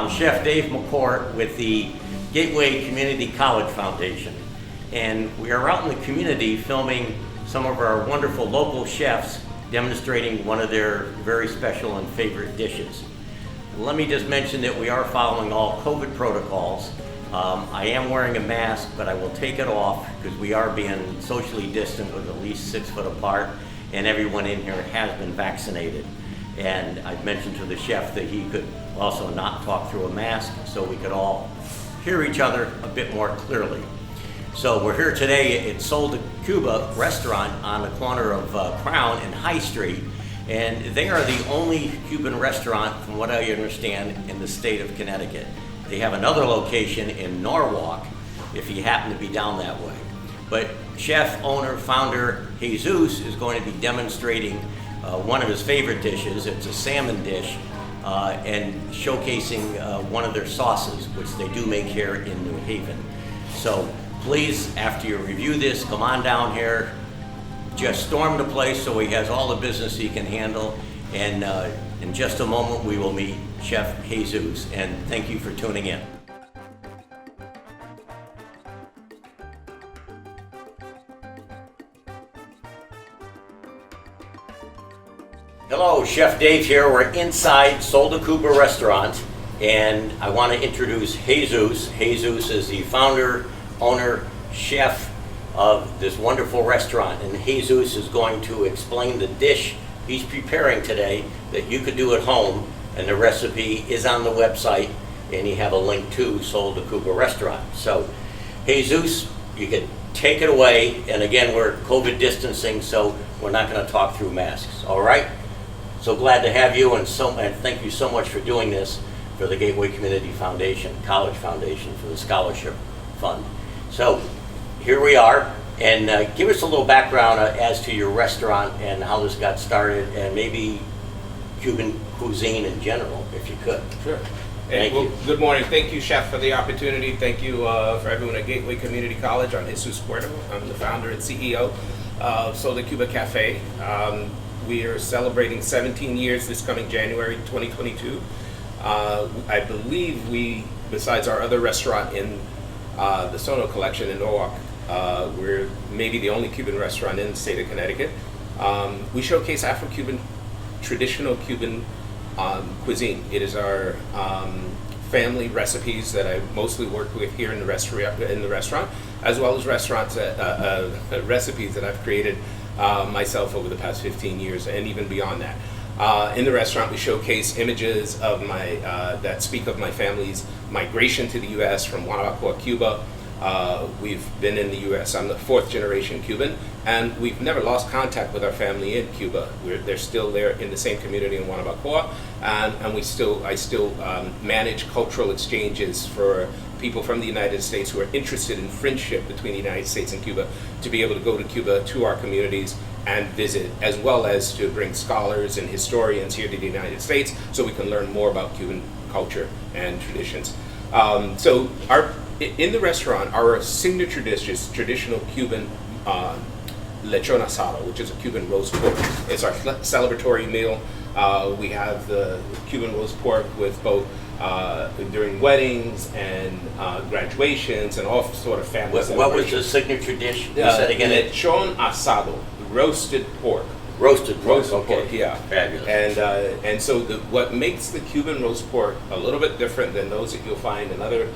I'm Chef Dave McCourt with the Gateway Community College Foundation, and we are out in the community filming some of our wonderful local chefs demonstrating one of their very special and favorite dishes. Let me just mention that we are following all COVID protocols. I am wearing a mask, but I will take it off because we are being socially distant with at least 6 foot apart, and everyone in here has been vaccinated. And I've mentioned to the chef that he could also not talk through a mask so we could all hear each other a bit more clearly. So we're here today at Sol de Cuba restaurant on the corner of Crown and High Street, and they are the only Cuban restaurant, from what I understand, in the state of Connecticut. They have another location in Norwalk, if you happen to be down that way. But chef, owner, founder Jesus is going to be demonstrating one of his favorite dishes. It's a salmon dish, and showcasing one of their sauces, which they do make here in New Haven. So please, after you review this, come on down here, just storm the place so he has all the business he can handle, and in just a moment we will meet Chef Jesus, and thank you for tuning in. Hello, Chef Dave here. We're inside Sol de Cuba restaurant, and I want to introduce Jesus. Jesus is the founder, owner, chef of this wonderful restaurant, and Jesus is going to explain the dish he's preparing today that you could do at home, and the recipe is on the website, and you have a link to Sol de Cuba restaurant. So Jesus, you can take it away, and again, we're COVID distancing, so we're not going to talk through masks, all right? So glad to have you, and thank you so much for doing this for the Gateway Community Foundation, College Foundation, for the Scholarship Fund. So here we are, and give us a little background as to your restaurant and how this got started, and maybe Cuban cuisine in general, if you could. Sure. Thank you. Good morning. Thank you, Chef, for the opportunity. Thank you for everyone at Gateway Community College. I'm Jesus Puerto. I'm the founder and CEO of Sol de Cuba Cafe. We are celebrating 17 years this coming January 2022. I believe we, besides our other restaurant in the Sono Collection in Norwalk, we're maybe the only Cuban restaurant in the state of Connecticut. We showcase Afro-Cuban, traditional Cuban cuisine. It is our family recipes that I mostly work with here in the restaurant, as well as recipes that I've created myself over the past 15 years and even beyond that. In the restaurant, we showcase images of that speak of my family's migration to the U.S. from Guanabacoa, Cuba. We've been in the U.S. I'm the 4th generation Cuban, and we've never lost contact with our family in Cuba. They're still there in the same community in Guanabacoa, and I still manage cultural exchanges for people from the United States who are interested in friendship between the United States and Cuba, to be able to go to Cuba, to our communities, and visit, as well as to bring scholars and historians here to the United States so we can learn more about Cuban culture and traditions. In the restaurant, our signature dish is traditional Cuban lechon asado, which is a Cuban roast pork. It's our celebratory meal. We have the Cuban roast pork with both during weddings and graduations and all sort of family celebrations. What was the signature dish? You said again? Lechon asado, roasted pork. Roasted pork, okay. Pork, yeah. Fabulous. And so what makes the Cuban roast pork a little bit different than those that you'll find in other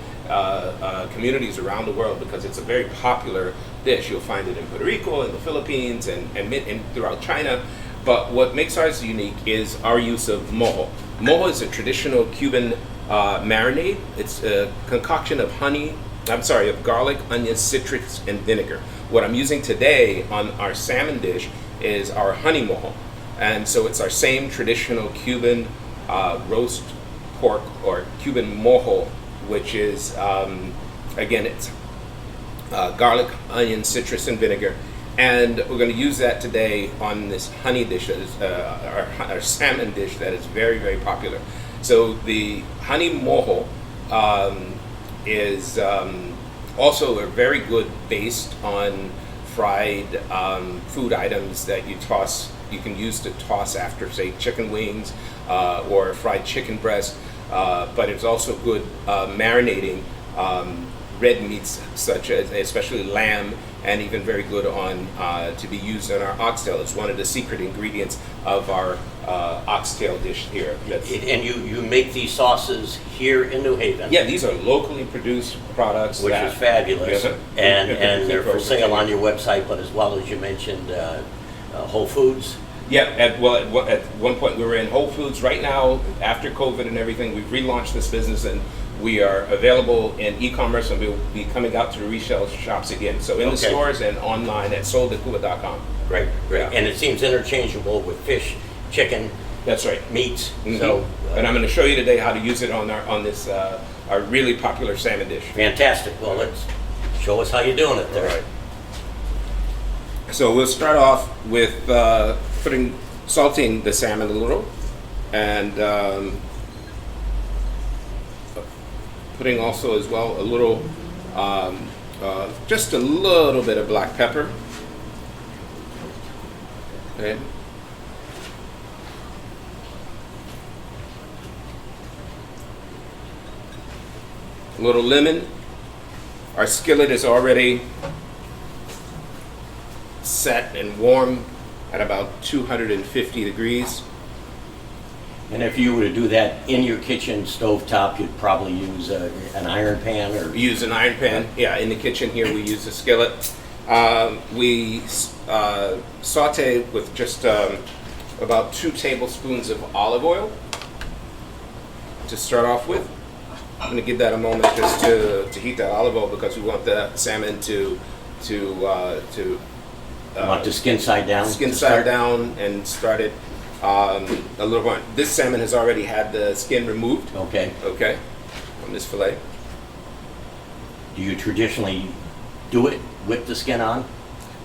communities around the world, because it's a very popular dish. You'll find it in Puerto Rico, in the Philippines, and throughout China. But what makes ours unique is our use of mojo. Mojo is a traditional Cuban marinade. It's a concoction of garlic, onions, citrus, and vinegar. What I'm using today on our salmon dish is our honey mojo. And so it's our same traditional Cuban roast pork, or Cuban mojo, which is, again, it's garlic, onion, citrus, and vinegar. And we're going to use that today on this honey dish, that is our salmon dish that is very, very popular. So the honey mojo is also a very good based on fried food items that you can use to toss after, say, chicken wings or fried chicken breast. but it's also good marinating red meats, such as especially lamb, and even very good on to be used in our oxtail. It's one of the secret ingredients of our oxtail dish here. And you make these sauces here in New Haven? Yeah, these are locally produced products. Which is fabulous. Yeah. And they're for sale on your website, but as well as you mentioned, Whole Foods. Yeah, at one point we were in Whole Foods. Right now, after COVID and everything, we've relaunched this business, and we are available in e-commerce, and we'll be coming out to the retail shops again. So in the stores and online at soldacuba.com. Great. Yeah. And it seems interchangeable with fish, chicken. That's right. Meats. Mm-hmm. So, and I'm going to show you today how to use it on this our really popular salmon dish. Fantastic. Well, let's show us how you're doing it there. All right. So we'll start off with salting the salmon a little, and putting also as well a little, just a little bit of black pepper. Okay. A little lemon. Our skillet is already set and warm at about 250 degrees. And if you were to do that in your kitchen stovetop, you'd probably use an iron pan or... Use an iron pan. Yeah, in the kitchen here we use a skillet. We saute with just about 2 tablespoons of olive oil to start off with. I'm going to give that a moment just to heat that olive oil, because we want the salmon to want the skin side down? Skin side down, and start it a little more. This salmon has already had the skin removed. Okay. Okay. On this fillet. Do you traditionally do it with the skin on?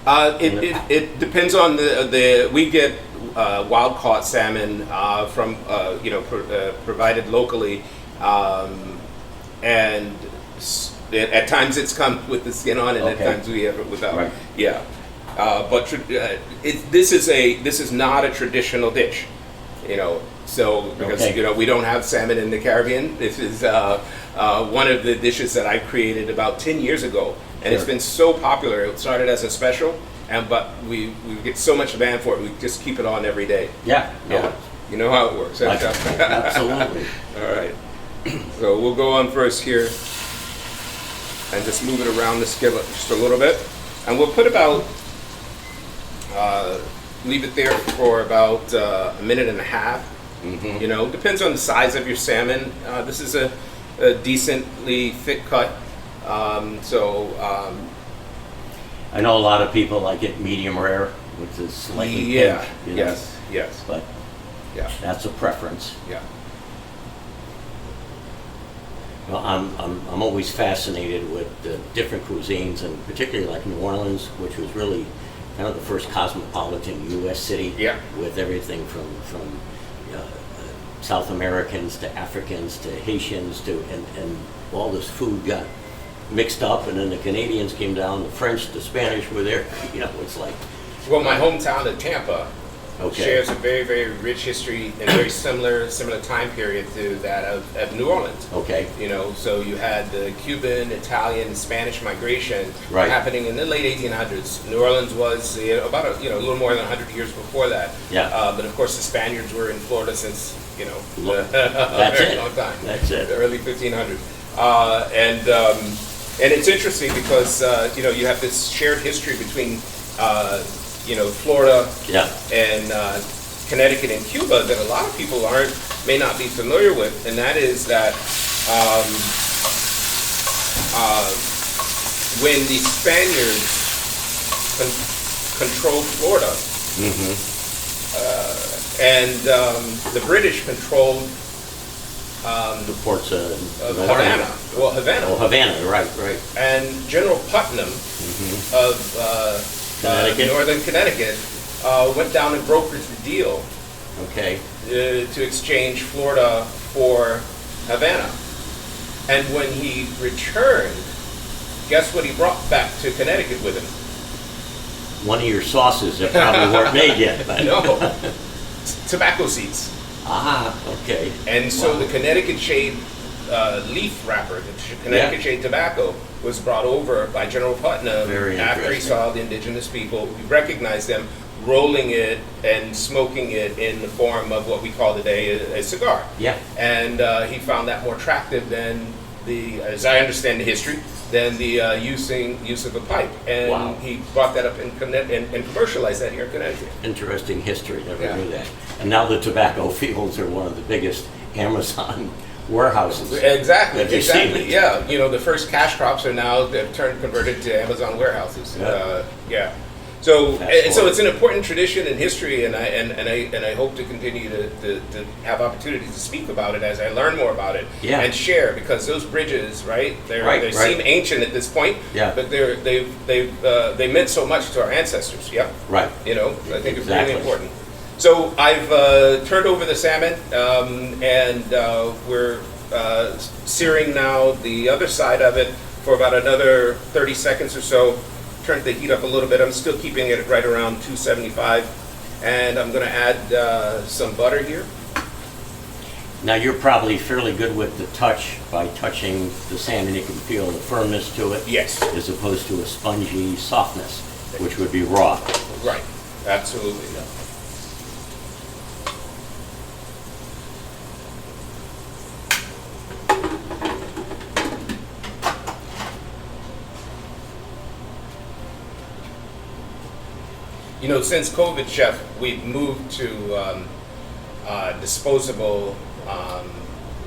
It depends on we get wild caught salmon from provided locally, and at times it's come with the skin on, and at times we have it without. Right. Yeah. But this is not a traditional dish, So because we don't have salmon in the Caribbean, this is one of the dishes that I created about 10 years ago, and it's been so popular. It started as a special, but we get so much demand for it. We just keep it on every day. Yeah. Yeah. You know how it works. Absolutely. All right. So we'll go on first here, and just move it around the skillet just a little bit, and we'll put about. Leave it there for about a minute and a half. Mm-hmm. Depends on the size of your salmon. This is a decently thick cut. I know a lot of people like it medium rare, which is slightly pink. Yes. But that's a preference. Yeah. Well, I'm always fascinated with the different cuisines, and particularly like New Orleans, which was really kind of the first cosmopolitan U.S. city, with everything from South Americans to Africans to Haitians and all this food got mixed up, and then the Canadians came down, the French, the Spanish were there. It's like... Well, my hometown of Tampa shares a very, very rich history and very similar time period to that of New Orleans. Okay. So you had the Cuban, Italian, Spanish migration happening in the late 1800s. New Orleans was about a little more than 100 years before that. Yeah. But of course the Spaniards were in Florida since a very long time. That's it. The early 1500s. And it's interesting because you have this shared history between Florida and Connecticut and Cuba that a lot of people may not be familiar with, and that is that when the Spaniards controlled Florida, and the British controlled the ports of Havana. Well, Havana. Oh, Havana, right. And General Putnam of northern Connecticut went down and brokered the deal to exchange Florida for Havana. And when he returned, guess what he brought back to Connecticut with him? One of your sauces that probably weren't made yet. But. No. Tobacco seeds. Ah, okay. And so Wow. the Connecticut shade leaf wrapper, the Connecticut shade tobacco, was brought over by General Putnam Very after he interesting. saw the indigenous people. He recognized them rolling it and smoking it in the form of what we call today a cigar. Yeah. And he found that more attractive than as I understand the history, than the use of a pipe. And Wow. he brought that up and commercialized that here in Connecticut. Interesting history, never Yeah. knew that. And now the tobacco fields are one of the biggest Amazon warehouses. Exactly, Have you seen exactly. it? Yeah, the first cash crops are now they've converted to Amazon warehouses. Yeah. Yeah. So That's so cool. it's an important tradition and history, and I hope to continue to have opportunities to speak about it as I learn more about it Yeah. and share, because those bridges, right? They Right. seem ancient at this point, Yeah. but they meant so much to our ancestors. Yeah. Right. I think it's Exactly. really important. So I've turned over the salmon, and we're searing now the other side of it for about another 30 seconds or so. Turned the heat up a little bit. I'm still keeping it right around 275, and I'm going to add some butter here. Now you're probably fairly good with the touch by touching the salmon. You can feel the firmness to it. Yes. As opposed to a spongy softness, which would be raw. Right. Absolutely. Since COVID, Chef, we've moved to disposable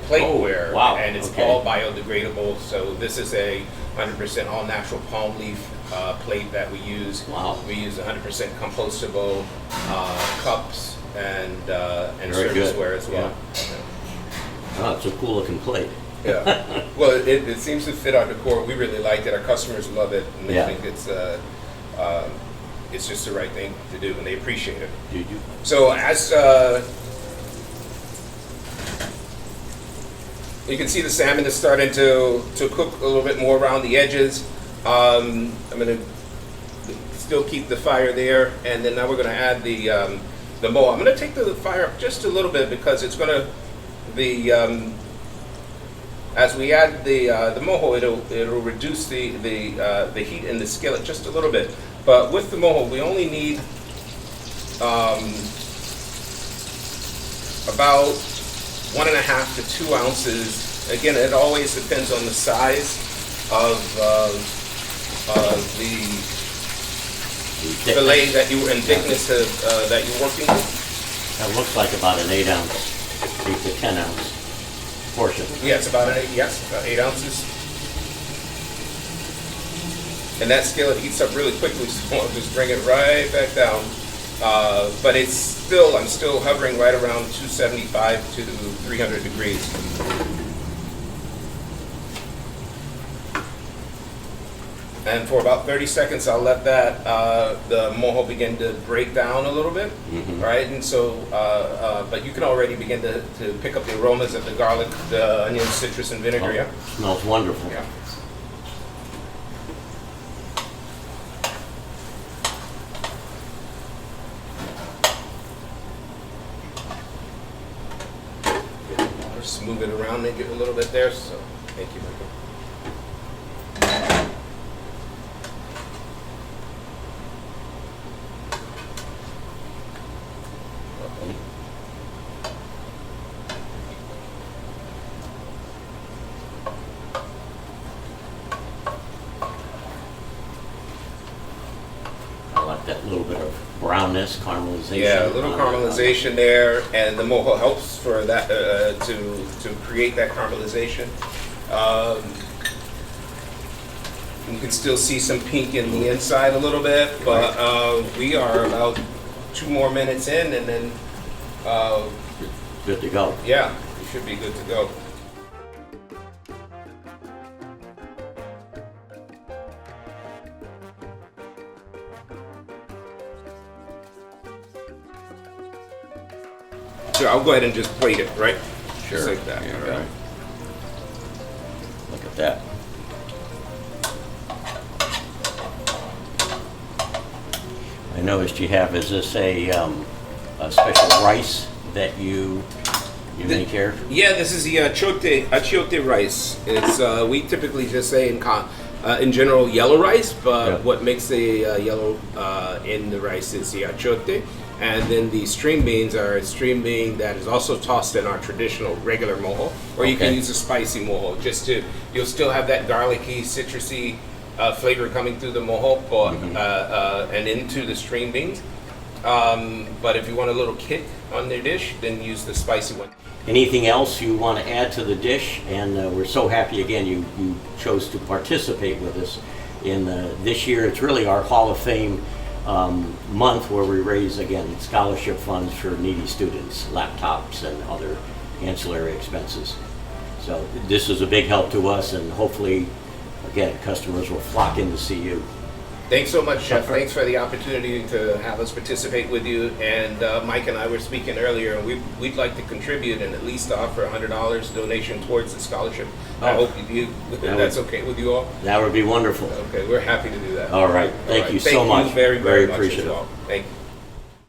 plateware, Oh, wow. and it's Okay. all biodegradable. So this is a 100% all natural palm leaf plate that we use. Wow. We use 100% compostable cups and Very good. serviceware as well. Oh, it's a cool looking plate. Yeah. Well, it seems to fit our decor. We really like it. Our customers love it, and they Yeah. think it's just the right thing to do, and they appreciate it. You So as you can see, the salmon is starting to cook a little bit more around the edges. I'm going to still keep the fire there, and then now we're going to add the moho. I'm going to take the fire up just a little bit because it's going to as we add the moho, it'll reduce the heat in the skillet just a little bit. But with the moho, we only need about 1.5 to 2 ounces. Again, it always depends on the size of the fillet that and thickness that you're working with. That looks like about an 8 ounce, 8 to 10 ounce portion. Yeah, it's about about 8 ounces. And that skillet heats up really quickly, so I'll just bring it right back down. But I'm still hovering right around 275 to 300 degrees. And for about 30 seconds, I'll let the mojo begin to break down a little bit, right? And so, but you can already begin to pick up the aromas of the garlic, the onion, citrus, and vinegar, Oh, yeah? smells wonderful. Yeah. Just move it around, make it a little bit there. So, thank you, Michael. I like that little bit of brownness, caramelization. Yeah, a little on caramelization there, and the mojo helps for that to create that caramelization. You can still see some pink in the inside a little bit, but we are about 2 more minutes in, and then Good to go. yeah, we should be good to go. So I'll go ahead and just plate it, right? Sure. Just like that. There you All go. right. Look at that. I noticed you have, is this a special rice that you You make here? Yeah, this is the achiote rice. It's we typically just say in general yellow rice, but Yeah. what makes the yellow in the rice is the achiote, and then the string beans are a string bean that is also tossed in our traditional regular mojo, or you can Okay. use a spicy mojo. You'll still have that garlicky, citrusy flavor coming through the mojo, but and into the string beans. But if you want a little kick on their dish, then use the spicy one. Anything else you want to add to the dish? And we're so happy again you chose to participate with us in this year. It's really our Hall of Fame month where we raise again scholarship funds for needy students, laptops and other ancillary expenses. So this is a big help to us, and hopefully again customers will flock in to see you. Thanks so much, Chef. Thanks for the opportunity to have us participate with you. And Mike and I were speaking earlier, and we'd like to contribute and at least offer $100 donation towards the scholarship. I hope that's okay with you all. That would be wonderful. Okay, we're happy to do that. All right. Thank you so much. Thank you very, very much as appreciative. well. Thank you.